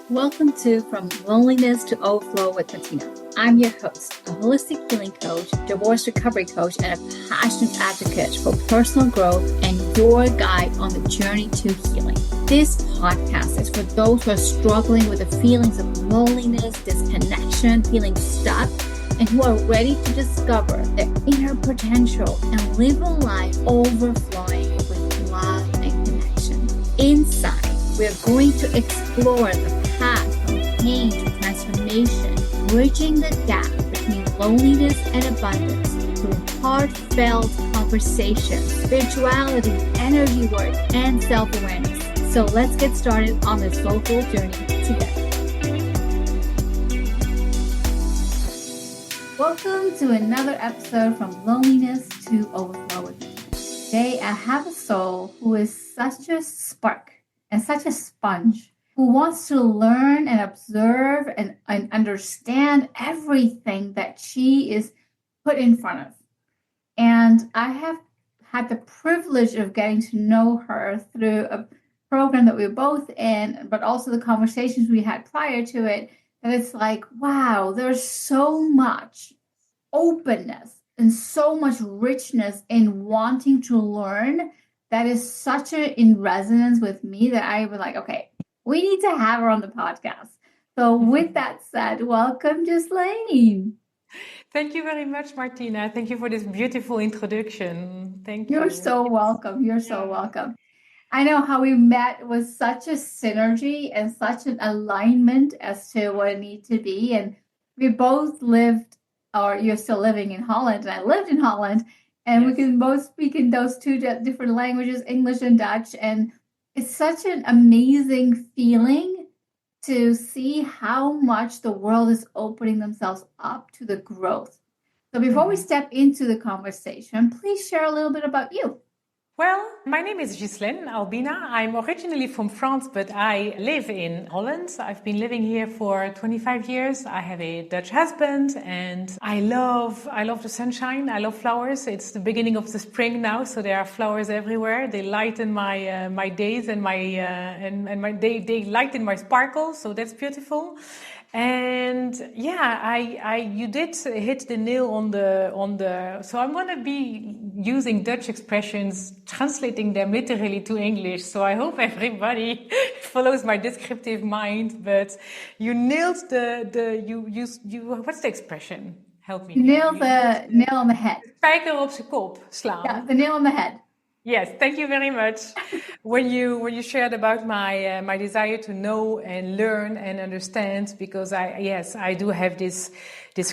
Welcome to From Loneliness to Overflow with Matina. I'm your host, a holistic healing coach, divorce recovery coach, and a passionate advocate for personal growth and your guide on the journey to healing. This podcast is for those who are struggling with the feelings of loneliness, disconnection, feeling stuck, and who are ready to discover their inner potential and live a life overflowing with love and connection. Inside, we are going to explore the path from pain to transformation, bridging the gap between loneliness and abundance through heartfelt conversations, spirituality, energy work, and self-awareness. So let's get started on this soulful journey together. Welcome to another episode From Loneliness to Overflow with Me. Today I have a soul who is such a spark and such a sponge, who wants to learn and observe and understand everything that she is put in front of. And I have had the privilege of getting to know her through a program that we were both in, but also the conversations we had prior to it. And it's like, wow, there's so much openness and so much richness in wanting to learn that is such in resonance with me that I was like, okay, we need to have her on the podcast. So with that said, welcome, Ghislaine. Thank you very much, Matina. Thank you for this beautiful introduction. Thank you. You're so welcome. You're so welcome. I know how we met was such a synergy and such an alignment as to what it needs to be. And we both lived, or you're still living in Holland, and I lived in Holland. And yes, we can both speak in those two different languages, English and Dutch. And it's such an amazing feeling to see how much the world is opening themselves up to the growth. So before we step into the conversation, please share a little bit about you. Well, my name is Ghislaine Albina. I'm originally from France, but I live in Holland. I've been living here for 25 years. I have a Dutch husband, and I love the sunshine. I love flowers. It's the beginning of the spring now, so there are flowers everywhere. They lighten my my days and they lighten my sparkle. So that's beautiful. And yeah, you did hit the nail on the. So I'm going to be using Dutch expressions, translating them literally to English. So I hope everybody follows my descriptive mind. But you nailed you. What's the expression? Help me. You nailed the nail on the head. Spijker op zijn kop slaan. Yeah, the nail on the head. Yes, thank you very much. When you shared about my desire to know and learn and understand, because I do have this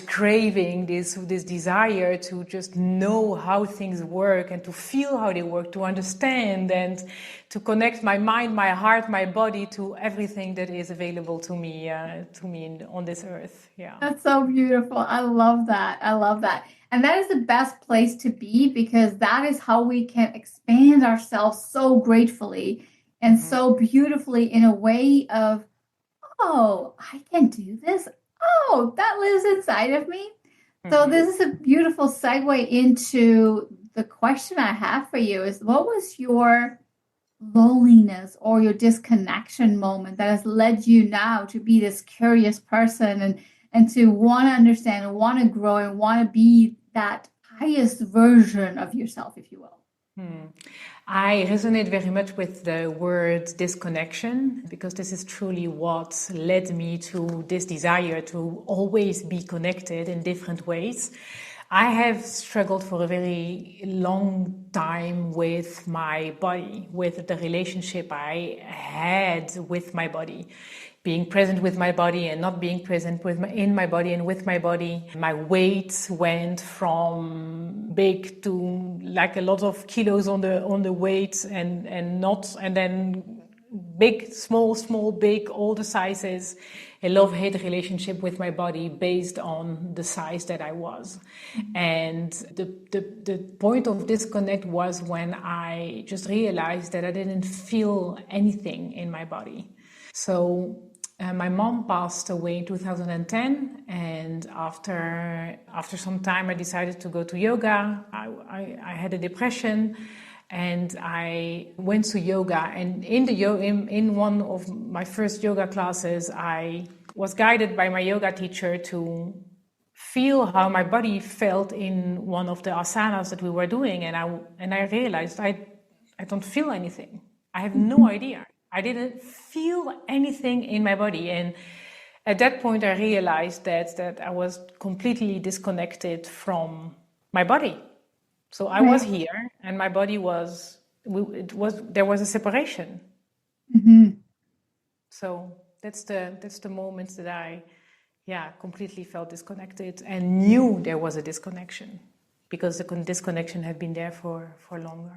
craving, this desire to just know how things work and to feel how they work, to understand and to connect my mind, my heart, my body to everything that is available to me on this earth. Yeah, that's so beautiful. I love that. And that is the best place to be, because that is how we can expand ourselves so gratefully and so beautifully in a way of, oh, I can do this. Oh, that lives inside of me. So this is a beautiful segue into the question I have for you is, what was your loneliness or your disconnection moment that has led you now to be this curious person and to want to understand and want to grow and want to be that highest version of yourself, if you will? I resonate very much with the word disconnection, because this is truly what led me to this desire to always be connected in different ways. I have struggled for a very long time with my body, with the relationship I had with my body. Being present with my body and not being present in my body and with my body. My weight went from big to like a lot of kilos on the weight and then big, small, big, all the sizes. A love-hate relationship with my body based on the size that I was. And the point of disconnect was when I just realized that I didn't feel anything in my body. So my mom passed away in 2010, and after some time I decided to go to yoga. I had a depression, And I went to yoga, and in one of my first yoga classes, I was guided by my yoga teacher to feel how my body felt in one of the asanas that we were doing, and I realized I don't feel anything. I have no idea. I didn't feel anything in my body, and at that point I realized that I was completely disconnected from my body. So I was here, and my body there was a separation. Mm-hmm. So that's the moment that I completely felt disconnected and knew there was a disconnection, because the disconnection had been there for longer.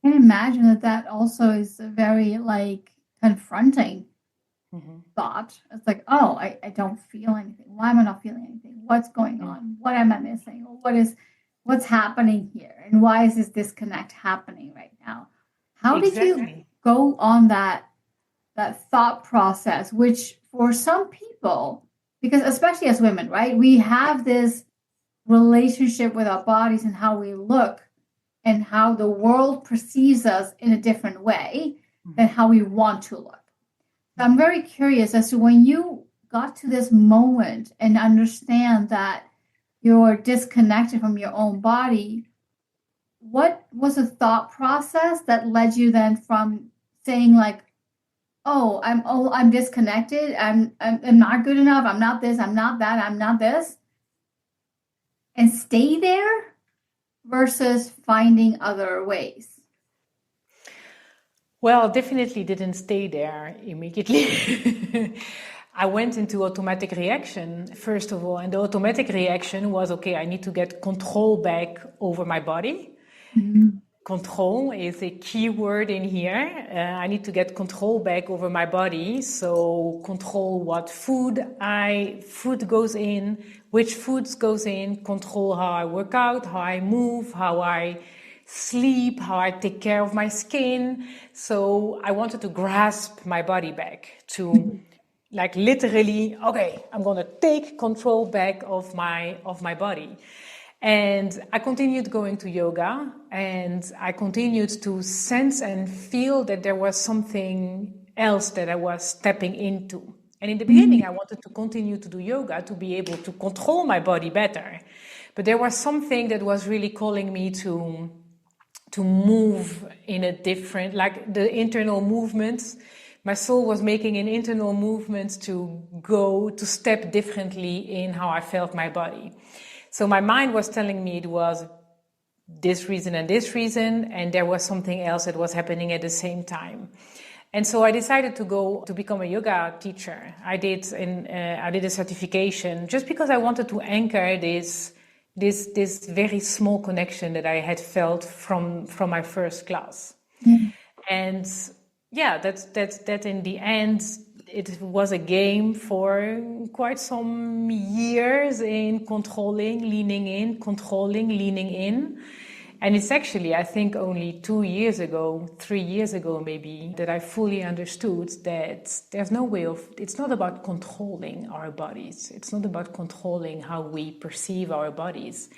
I can imagine that also is a very confronting thought. It's like, oh, I don't feel anything. Why am I not feeling anything? What's going on? What am I missing? What's happening here? And why is this disconnect happening right now? How did you go on that thought process, which for some people, because especially as women, right, we have this relationship with our bodies and how we look and how the world perceives us in a different way than how we want to look. So I'm very curious as to when you got to this moment and understand that you're disconnected from your own body, what was the thought process that led you then from saying like, oh, I'm disconnected, I'm not good enough, I'm not this, I'm not that, I'm not this, and stay there versus finding other ways? Well, definitely didn't stay there immediately. I went into automatic reaction, first of all, and the automatic reaction was, okay, I need to get control back over my body. Mm-hmm. Control is a key word in here. I need to get control back over my body. So control what food goes in, which foods goes in, control how I work out, how I move, how I sleep, how I take care of my skin. So I wanted to grasp my body back to like literally, okay, I'm going to take control back of my body. And I continued going to yoga, and I continued to sense and feel that there was something else that I was stepping into. And in the beginning, I wanted to continue to do yoga to be able to control my body better. But there was something that was really calling me to move in a different, like the internal movements. My soul was making an internal movement to step differently in how I felt my body. So my mind was telling me it was this reason and this reason, and there was something else that was happening at the same time. And so I decided to become a yoga teacher. I did a certification just because I wanted to anchor this very small connection that I had felt from my first class. Mm-hmm. And that in the end, it was a game for quite some years in controlling, leaning in, controlling, leaning in. And it's actually, I think, only 3 years ago maybe, that I fully understood that there's no way it's not about controlling our bodies. It's not about controlling how we perceive our bodies.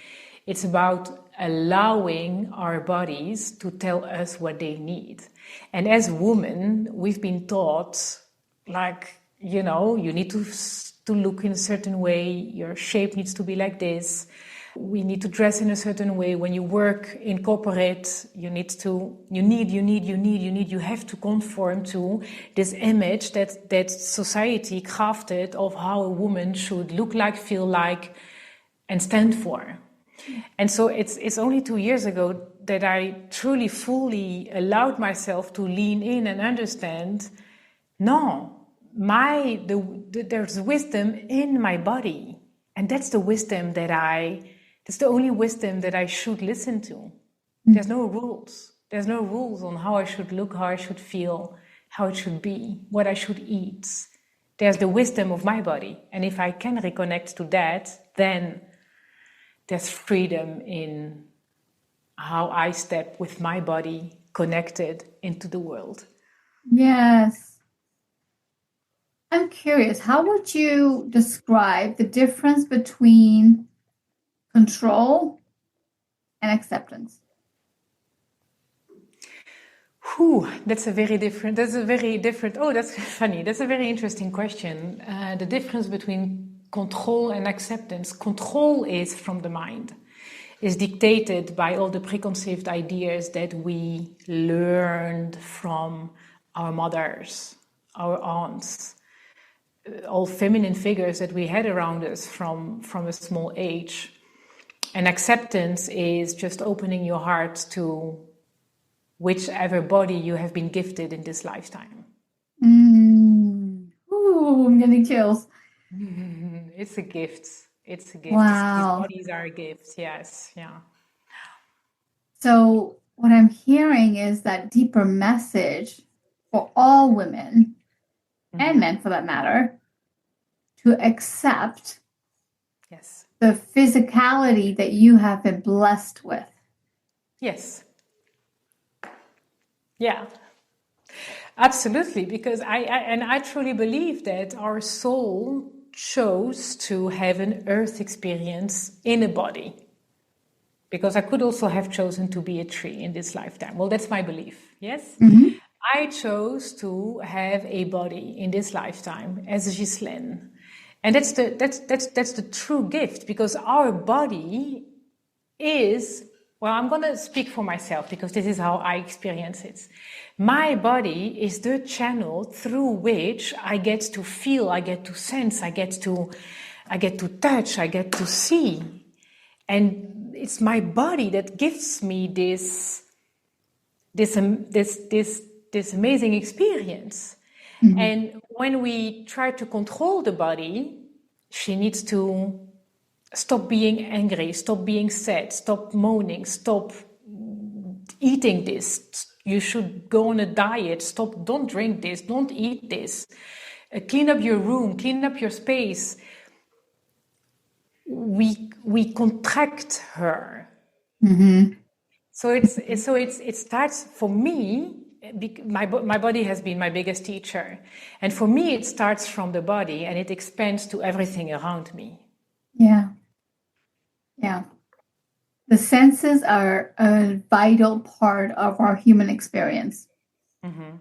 It's about allowing our bodies to tell us what they need. And as women, we've been taught, you need to look in a certain way, your shape needs to be like this, we need to dress in a certain way. When you work in corporate, you have to conform to this image that society crafted of how a woman should look like, feel like, and stand for. And so it's only 2 years ago that I truly, fully allowed myself to lean in and understand, no, there's wisdom in my body. And that's the only wisdom that I should listen to. There's no rules. There's no rules on how I should look, how I should feel, how it should be, what I should eat. There's the wisdom of my body. And if I can reconnect to that, then there's freedom in how I step with my body connected into the world. Yes. I'm curious, how would you describe the difference between control and acceptance? That's a very different, oh, that's funny. That's a very interesting question. The difference between control and acceptance. Control is from the mind, is dictated by all the preconceived ideas that we learned from our mothers, our aunts, all feminine figures that we had around us from a small age. And acceptance is just opening your heart to whichever body you have been gifted in this lifetime. Ooh, I'm getting chills. It's a gift. It's a gift. Wow. These bodies are a gift. Yes. Yeah. So what I'm hearing is that deeper message for all women and men, for that matter, to accept the physicality that you have been blessed with. Yes. Yeah. Absolutely, because I truly believe that our soul chose to have an earth experience in a body. Because I could also have chosen to be a tree in this lifetime. Well, that's my belief, yes? Mm-hmm. I chose to have a body in this lifetime as a Ghislaine. And that's the true gift, because our body is, well, I'm going to speak for myself because this is how I experience it. My body is the channel through which I get to feel, I get to sense, I get to touch, I get to see. And it's my body that gives me this amazing experience. Mm-hmm. And when we try to control the body, she needs to stop being angry, stop being sad, stop moaning, stop eating this. You should go on a diet. Stop, don't drink this, don't eat this. Clean up your room, clean up your space. We contract her. Mm-hmm. So it starts for me. My body has been my biggest teacher, and for me it starts from the body and it expands to everything around me. Yeah. The senses are a vital part of our human experience, mm-hmm.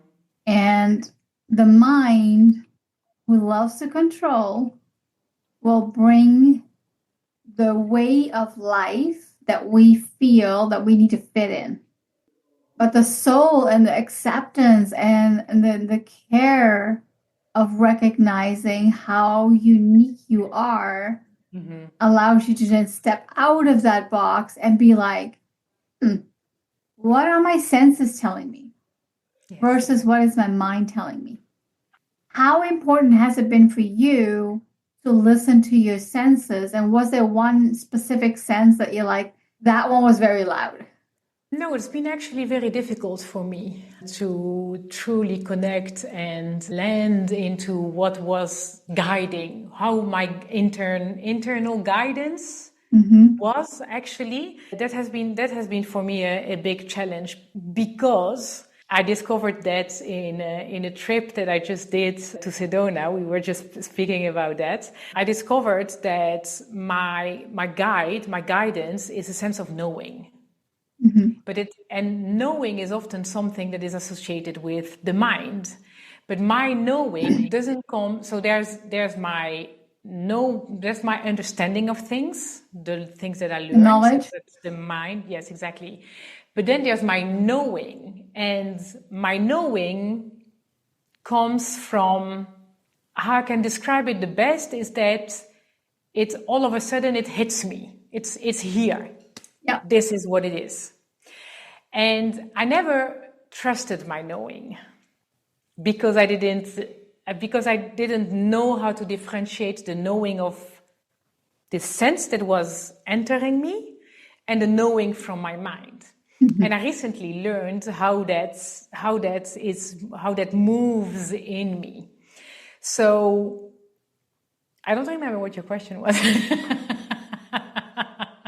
And the mind, who loves to control, will bring the way of life that we feel that we need to fit in. But the soul and the acceptance and the care of recognizing how unique you are, mm-hmm. allows you to then step out of that box and be like, what are my senses telling me? Yes. Versus what is my mind telling me? How important has it been for you to listen to your senses? And was there one specific sense that you're like, that one was very loud? No, it's been actually very difficult for me to truly connect and land into what was guiding, how my internal guidance, mm-hmm. was actually. That has been for me a big challenge, because I discovered that in a trip that I just did to Sedona. We were just speaking about that. I discovered that my guidance is a sense of knowing. Mm-hmm. And knowing is often something that is associated with the mind, but my knowing doesn't come. So there's my understanding of things, the things that I learned, knowledge, so that's the mind. Yes, exactly. But then there's my knowing, and my knowing comes from, how I can describe it the best is that it all of a sudden it hits me. It's here. Yeah. This is what it is. And I never trusted my knowing because I didn't know how to differentiate the knowing of the sense that was entering me and the knowing from my mind. Mm-hmm. And I recently learned how that moves in me. So I don't remember what your question was.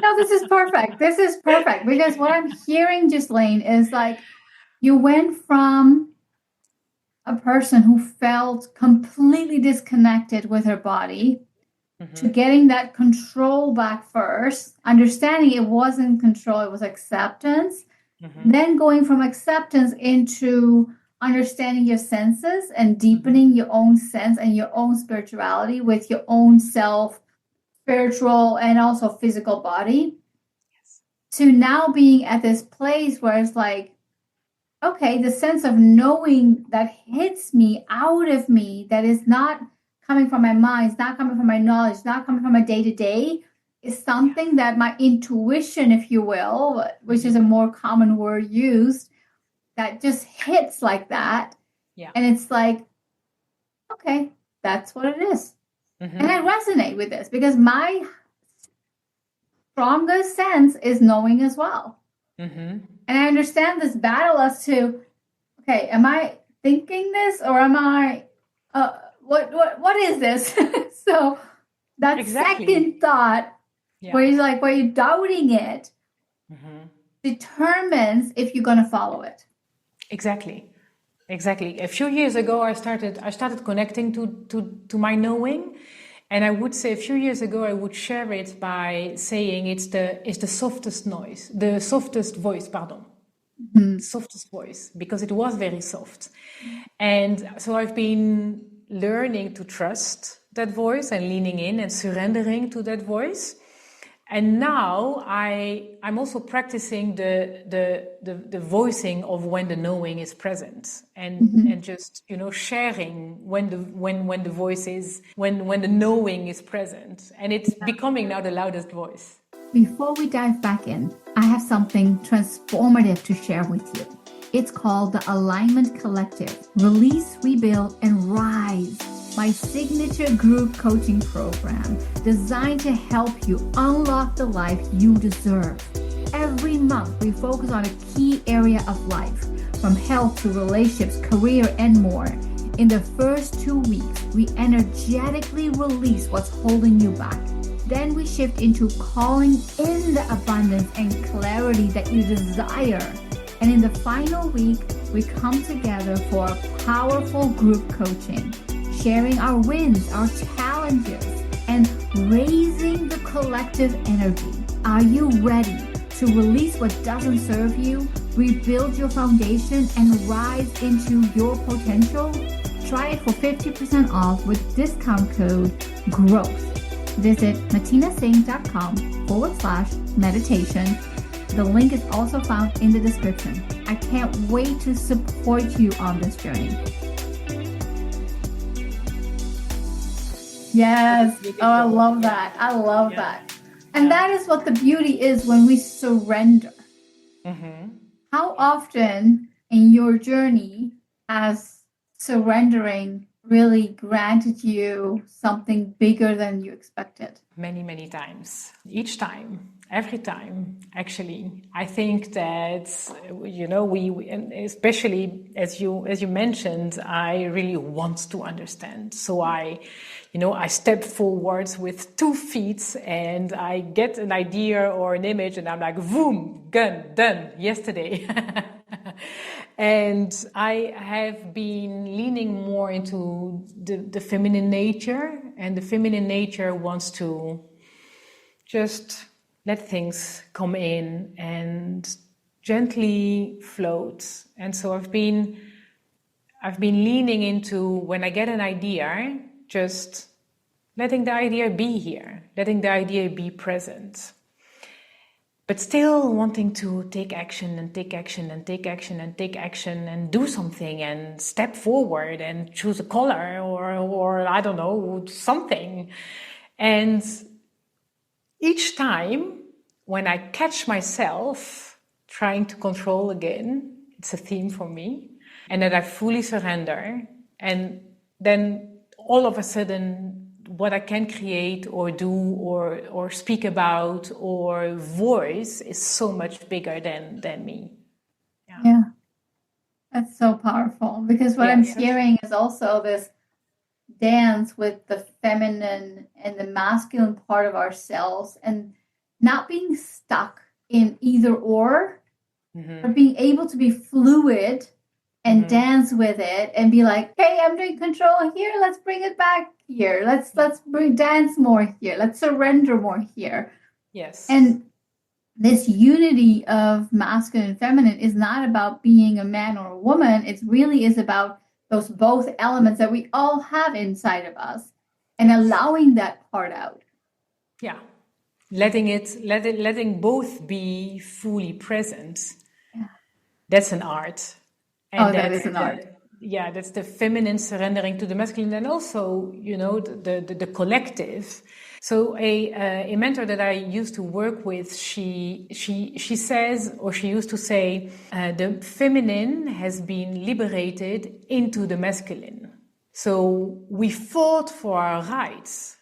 No, this is perfect. Because what I'm hearing, Ghislaine, is like you went from a person who felt completely disconnected with her body, mm-hmm. to getting that control back first, understanding it wasn't control, it was acceptance, then going from acceptance into understanding your senses and deepening your own sense and your own spirituality with your own self, spiritual and also physical body, to now being at this place where it's like, okay, the sense of knowing that hits me out of me, that is not coming from my mind, it's not coming from my knowledge, it's not coming from my day-to-day, is something that my intuition, if you will, which is a more common word used, that just hits like that. Yeah. And it's like, okay, that's what it is. And I resonate with this because my strongest sense is knowing as well. And I understand this battle as to, okay, am I thinking this or am I, what is this? So that second thought, where you're doubting it, determines if you're going to follow it. Exactly. A few years ago, I started connecting to my knowing, and I would say a few years ago I would share it by saying it's the softest noise, the softest voice, softest voice, because it was very soft, and so I've been learning to trust that voice and leaning in and surrendering to that voice. And now I'm also practicing the voicing of when the knowing is present, and just sharing when the voice is when the knowing is present, and it's becoming now the loudest voice. Before we dive back in, I have something transformative to share with you. It's called the Alignment Collective. Release, rebuild, and rise. My signature group coaching program designed to help you unlock the life you deserve. Every month, we focus on a key area of life, from health to relationships, career, and more. In the first 2 weeks, we energetically release what's holding you back. Then we shift into calling in the abundance and clarity that you desire. And in the final week, we come together for a powerful group coaching, sharing our wins, our challenges, and raising the collective energy. Are you ready to release what doesn't serve you, rebuild your foundation, and rise into your potential? Try it for 50% off with discount code GROWTH. Visit matinasingh.com/meditation. The link is also found in the description. I can't wait to support you on this journey. Yes. Oh, I love that. I love that. And that is what the beauty is when we surrender. How often in your journey has surrendering really granted you something bigger than you expected? Many, many times. Each time. Every time, actually. I think that, we and especially as you mentioned, I really want to understand. So I step forwards with 2 feet and I get an idea or an image and I'm like, boom, done, yesterday. And I have been leaning more into the feminine nature, and the feminine nature wants to just let things come in and gently float. And so I've been leaning into, when I get an idea, just letting the idea be here, letting the idea be present, but still wanting to take action and take action and take action and take action and do something and step forward and choose a color or I don't know, something. And each time when I catch myself trying to control again, it's a theme for me, and that I fully surrender, and then all of a sudden what I can create or do or speak about or voice is so much bigger than me. Yeah. That's so powerful, because what I'm hearing is also this dance with the feminine and the masculine part of ourselves, and not being stuck in either or, but being able to be fluid and dance with it and be like, hey, I'm doing control here. Let's bring it back here. Let's dance more here. Let's surrender more here. Yes. And this unity of masculine and feminine is not about being a man or a woman. It really is about those both elements that we all have inside of us and allowing that part out. Yeah. Letting both be fully present. Yeah. That's an art. And that is an art. Yeah, that's the feminine surrendering to the masculine, and also, the collective. So a mentor that I used to work with, she says, or she used to say, the feminine has been liberated into the masculine. So we fought for our rights,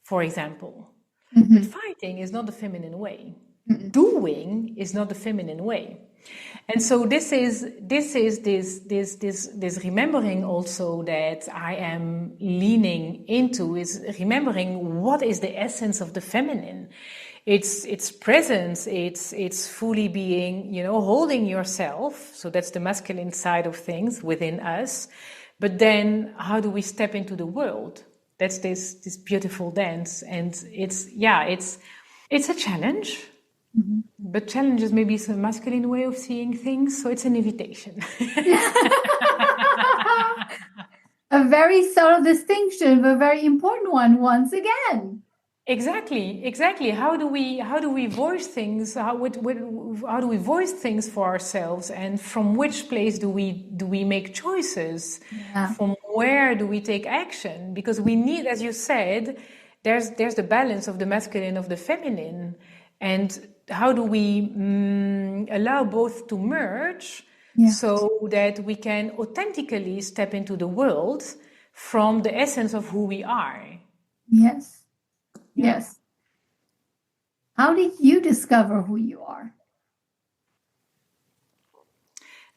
for example. Mm-hmm. But fighting is not the feminine way. Mm-mm. Doing is not the feminine way. And so this is remembering also that I am leaning into, is remembering what is the essence of the feminine. It's presence, it's fully being, holding yourself. So that's the masculine side of things within us. But then how do we step into the world? That's this beautiful dance. And it's a challenge. Mm-hmm. But challenge is maybe a masculine way of seeing things, so it's an invitation. A very subtle distinction, but a very important one once again. Exactly. How do we voice things? How do we voice things for ourselves? And from which place do we make choices? Yeah. From where do we take action? Because we need, as you said, there's the balance of the masculine, of the feminine, and how do we allow both to merge, so that we can authentically step into the world from the essence of who we are? Yes. Yeah. Yes. How did you discover who you are?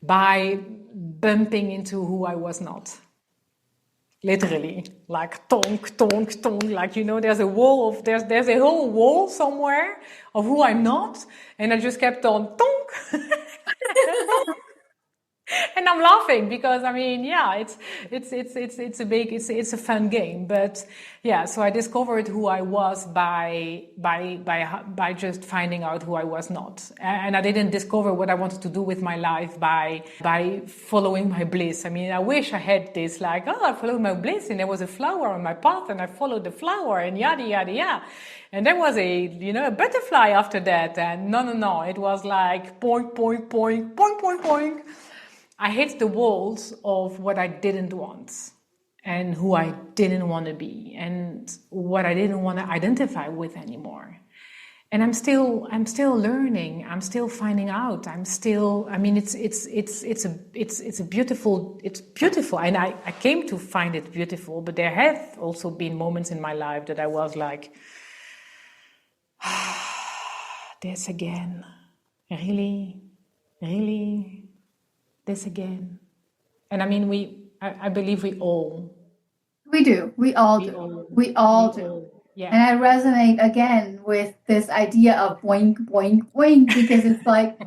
By bumping into who I was not. Literally, like tonk, tonk, tonk, like, there's a whole wall somewhere of who I'm not, and I just kept on tonk. And I'm laughing because it's a fun game, but yeah. So I discovered who I was by just finding out who I was not, and I didn't discover what I wanted to do with my life by following my bliss. I wish I had this, like, I followed my bliss, and there was a flower on my path, and I followed the flower, and yada yada yada. And there was a butterfly after that, and no, it was like poink, poink, poink, poink, poink, poink. I hit the walls of what I didn't want and who I didn't want to be and what I didn't want to identify with anymore. And I'm still learning. I'm still finding out. It's beautiful. And I came to find it beautiful, but there have also been moments in my life that I was like, this again, really, this again. And I believe we all. We do. We all do. We all do. Yeah. And I resonate again with this idea of boink, boink, boink, because it's like,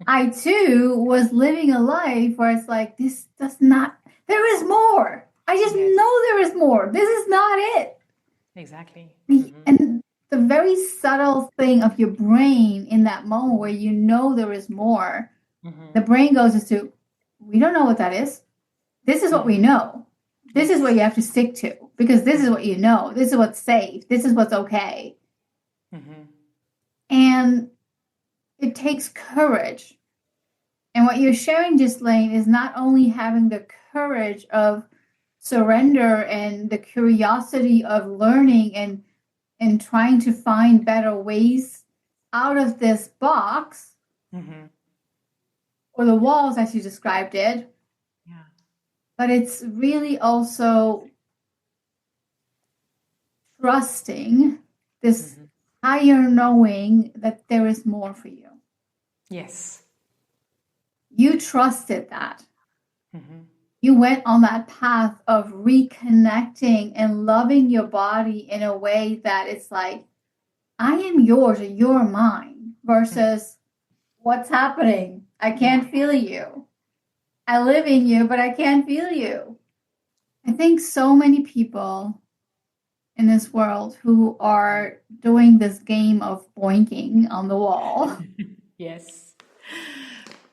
I too was living a life where it's like, there is more. I just know there is more. This is not it. Exactly. And the very subtle thing of your brain in that moment where there is more, the brain goes to, we don't know what that is. This is what we know. This is what you have to stick to, because this is what you know. This is what's safe. This is what's okay. Mm-hmm. And it takes courage. And what you're sharing, Ghislaine, is not only having the courage of surrender and the curiosity of learning and trying to find better ways out of this box, or the walls, as you described it. Yeah. But it's really also trusting this higher knowing that there is more for you. Yes. You trusted that. You went on that path of reconnecting and loving your body in a way that it's like, I am yours and you're mine, versus what's happening? I can't feel you. I live in you, but I can't feel you. I think so many people in this world who are doing this game of boinking on the wall, Yes.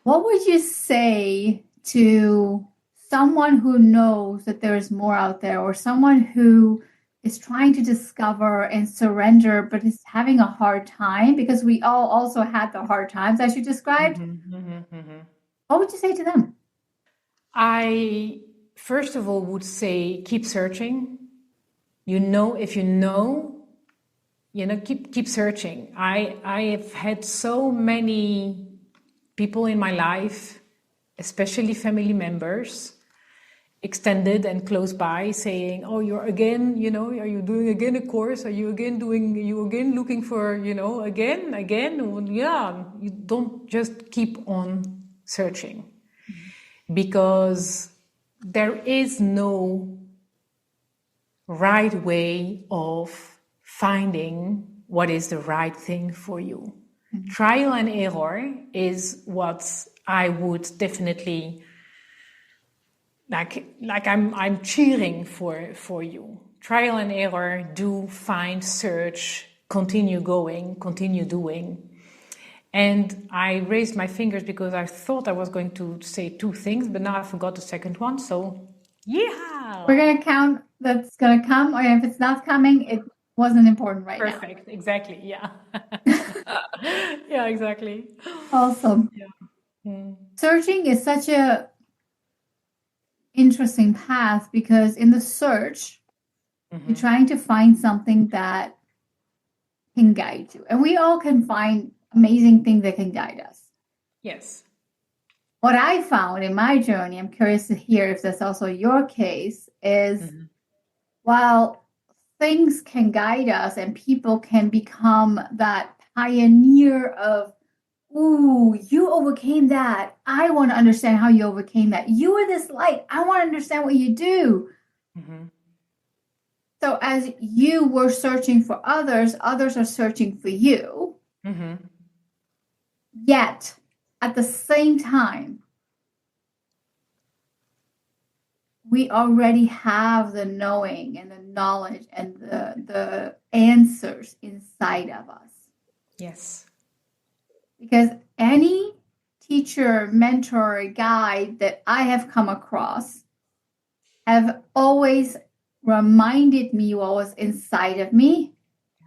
what would you say to someone who knows that there is more out there, or someone who is trying to discover and surrender but is having a hard time? Because we all also had the hard times as you described. What would you say to them? I, first of all, would say keep searching. If you know, keep searching. I have had so many people in my life, especially family members, extended and close by, saying, "Oh, you're again, are you doing again a course? Are you again looking for, again? Yeah, you don't just keep on searching, because there is no right way of finding what is the right thing for you. Mm-hmm. Trial and error is what I would definitely like I'm cheering for you. Trial and error, do, find, search, continue going, continue doing. And I raised my fingers because I thought I was going to say two things, but now I forgot the second one. So, yeah. We're going to count that's going to come, or if it's not coming, it wasn't important right now. Perfect. Exactly. Yeah. Yeah, exactly. Awesome. Yeah. Searching is such a interesting path, because in the search, you're trying to find something that can guide you. And we all can find amazing things that can guide us. Yes. What I found in my journey, I'm curious to hear if that's also your case, is while things can guide us and people can become that pioneer of, ooh, you overcame that. I want to understand how you overcame that. You are this light. I want to understand what you do. So as you were searching for others, others are searching for you. Yet, at the same time, we already have the knowing and the knowledge and the answers inside of us. Yes. Because any teacher, mentor, guide that I have come across have always reminded me what was inside of me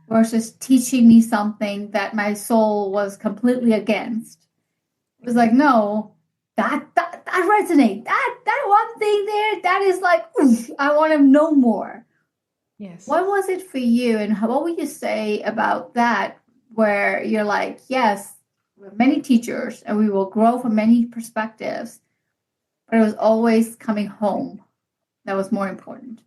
versus teaching me something that my soul was completely against. It was like, no, that resonates. That one thing there, that is like, oof, I want to know more. Yes. What was it for you, and what would you say about that, where you're like, yes, we're many teachers and we will grow from many perspectives, but it was always coming home that was more important?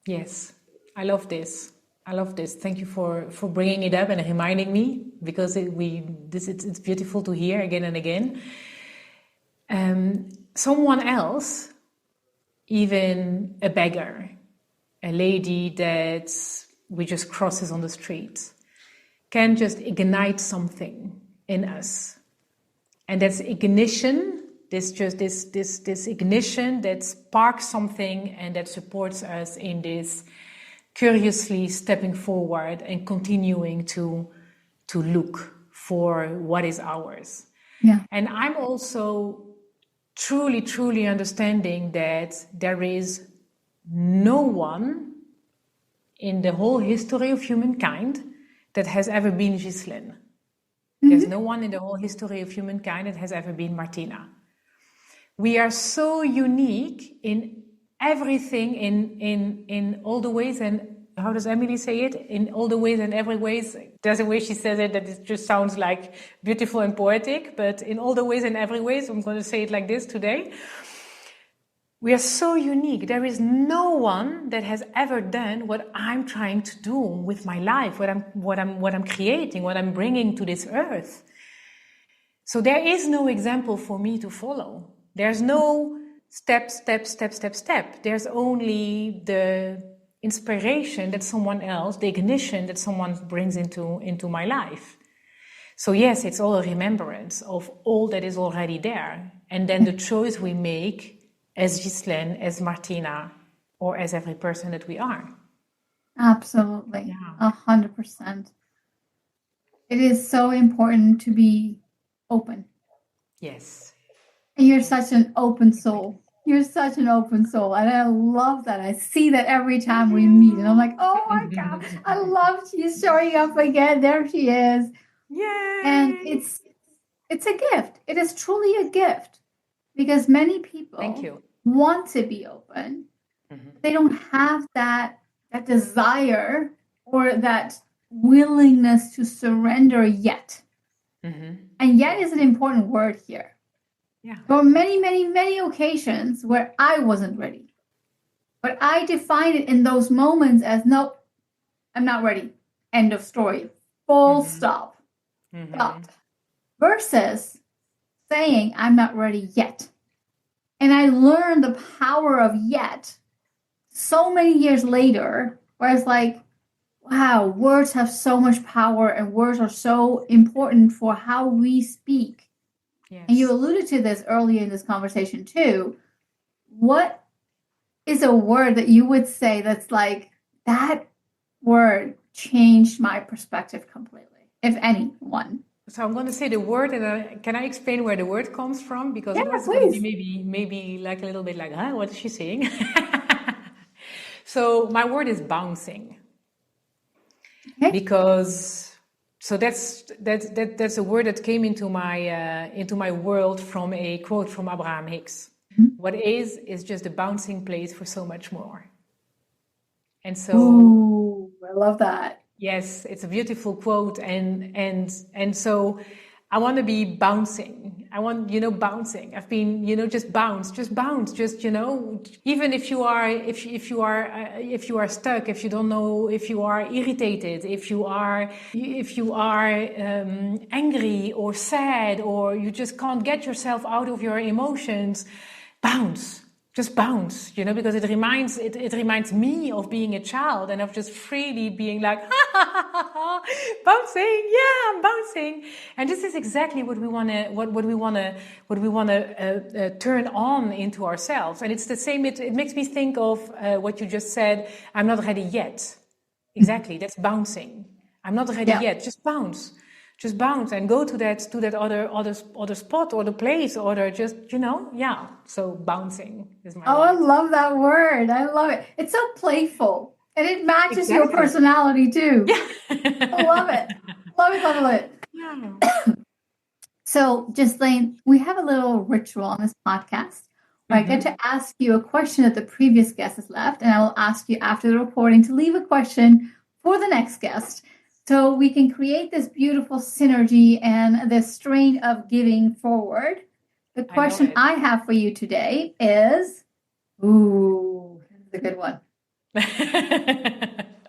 Yes, I love this. Thank you for bringing it up and reminding me, because it's beautiful to hear again and again. Someone else, even a beggar, a lady that we just crosses on the street, can just ignite something in us, and that's ignition. This ignition that sparks something and that supports us in this curiously stepping forward and continuing to look for what is ours. Yeah. And I'm also truly understanding that there is no one in the whole history of humankind that has ever been Ghislaine. There's no one in the whole history of humankind that has ever been Matina. We are so unique in everything, in all the ways, and how does Emily say it? In all the ways and every ways. There's a way she says it that it just sounds like beautiful and poetic, but in all the ways and every ways, I'm going to say it like this today. We are so unique. There is no one that has ever done what I'm trying to do with my life, what I'm creating, what I'm bringing to this earth. So there is no example for me to follow. There's no step. There's only the inspiration that someone else, the ignition that someone brings into my life. So yes, it's all a remembrance of all that is already there. And then the choice we make as Ghislaine, as Matina, or as every person that we are. Absolutely. Yeah. 100%. It is so important to be open. Yes. And you're such an open soul. You're such an open soul. And I love that. I see that every time we meet. And I'm like, oh my God, I love you showing up again. There she is. And Yay! it's a gift. It is truly a gift because many Thank people you. want to be open. They don't have that desire or that willingness to surrender yet. And yet is an important word here. Yeah. There were many, many, many occasions where I wasn't ready. But I define it in those moments as, nope, I'm not ready. End of story. Full stop. Stopped. Versus saying, I'm not ready yet. And I learned the power of yet so many years later, where it's like, wow, words have so much power and words are so important for how we speak. Yes. And you alluded to this earlier in this conversation too. What is a word that you would say that's like, that word changed my perspective completely, if any one? So I'm going to say the word, and can I explain where the word comes from? Because Yeah, otherwise it's going to please. be maybe like a little bit like, huh, what is she saying? So my word is bouncing. Okay. Because so that's a word that came into my world from a quote from Abraham Hicks. What is just a bouncing place for so much more. And so Ooh, I love that. yes, it's a beautiful quote, and so I want to be bouncing. I want, bouncing. I've been, just bounce, just, even if you are stuck, if you don't know, if you are irritated, if you are angry or sad, or you just can't get yourself out of your emotions, bounce. Just bounce, because it reminds me of being a child and of just freely being like, bouncing, yeah, I'm bouncing. And this is exactly what we want to turn on into ourselves. And it's the same. It makes me think of what you just said. I'm not ready yet. Exactly, that's bouncing. I'm not ready yet. Just bounce. Just bounce and go to that other spot or the place or just yeah. So bouncing is my Oh, I word. love that word. I love it. It's so playful and it matches your Exactly. personality too. Yeah. I love it. Love it, love it. Yeah. So, Ghislaine, we have a little ritual on this podcast where I get to ask you a question that the previous guest has left, and I will ask you after the recording to leave a question for the next guest so we can create this beautiful synergy and this strain of giving forward. The question I have for you today is, ooh, this is a good one.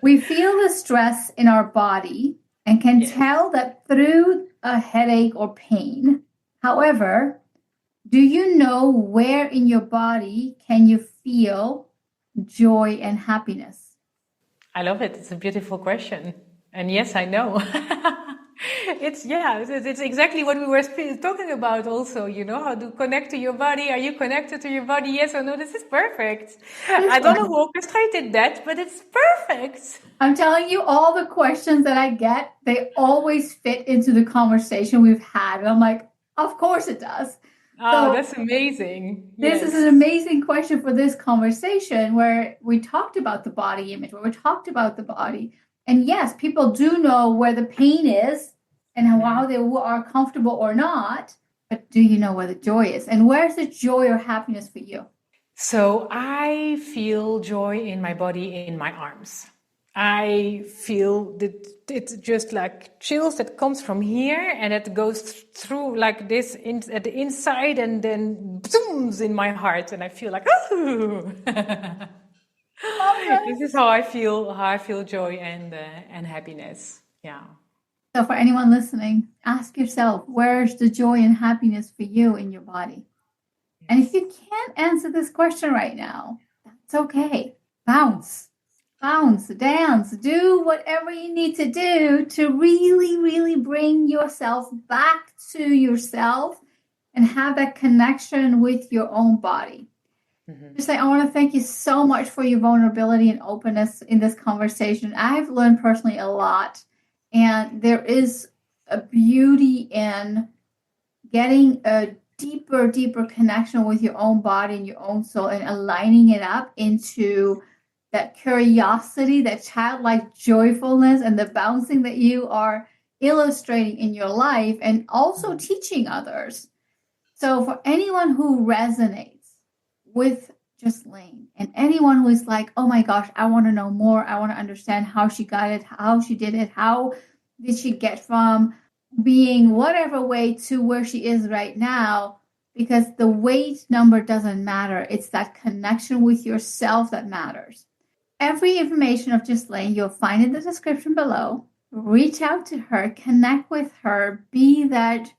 We feel the stress in our body and can tell that through a headache or pain. However, do you know where in your body can you feel joy and happiness? I love it. It's a beautiful question. And yes, I know. It's exactly what we were talking about also, how to connect to your body. Are you connected to your body? Yes or no? This is perfect. I don't know who orchestrated that, but it's perfect. I'm telling you, all the questions that I get, they always fit into the conversation we've had. And I'm like, of course it does. Oh, that's amazing. This is an amazing question for this conversation where we talked about the body image, where we talked about the body. And yes, people do know where the pain is and how they are comfortable or not. But do you know where the joy is? And where's the joy or happiness for you? So I feel joy in my body, in my arms. I feel that it's just like chills that comes from here and it goes through like this at the inside and then zooms in my heart and I feel like, oh, this is how I feel joy and happiness. Yeah. So for anyone listening, ask yourself, where's the joy and happiness for you in your body? And if you can't answer this question right now, that's okay. Bounce, dance, do whatever you need to do to really, really bring yourself back to yourself and have that connection with your own body. Ghislaine, I want to thank you so much for your vulnerability and openness in this conversation. I've learned personally a lot, and there is a beauty in getting a deeper connection with your own body and your own soul and aligning it up into that curiosity, that childlike joyfulness, and the bouncing that you are illustrating in your life and also teaching others. So for anyone who resonates with Ghislaine and anyone who is like, oh my gosh, I want to know more. I want to understand how she got it, how she did it, how did she get from being whatever way to where she is right now, because the weight number doesn't matter. It's that connection with yourself that matters. Every information of Ghislaine you'll find in the description below. Reach out to her, connect with her, be that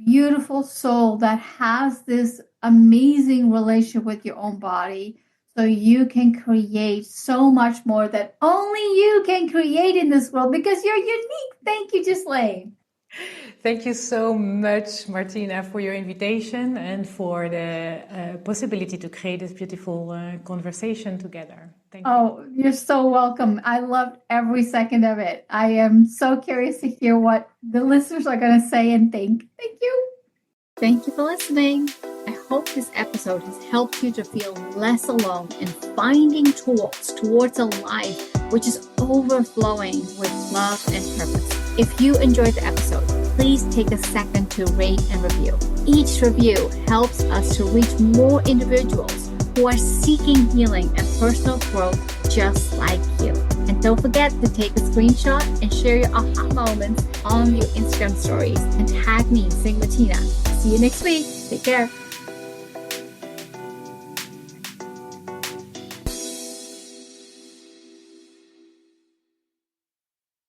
beautiful soul that has this amazing relationship with your own body so you can create so much more that only you can create in this world because you're unique. Thank you, Ghislaine. Thank you so much, Martina, for your invitation and for the possibility to create this beautiful conversation together. Thank you. Oh, you're so welcome. I loved every second of it. I am so curious to hear what the listeners are going to say and think. Thank you. Thank you for listening. I hope this episode has helped you to feel less alone in finding tools towards a life which is overflowing with love and purpose. If you enjoyed the episode, please take a second to rate and review. Each review helps us to reach more individuals who are seeking healing and personal growth just like you. And don't forget to take a screenshot and share your aha moments on your Instagram stories and tag me, Matina. See you next week. Take care.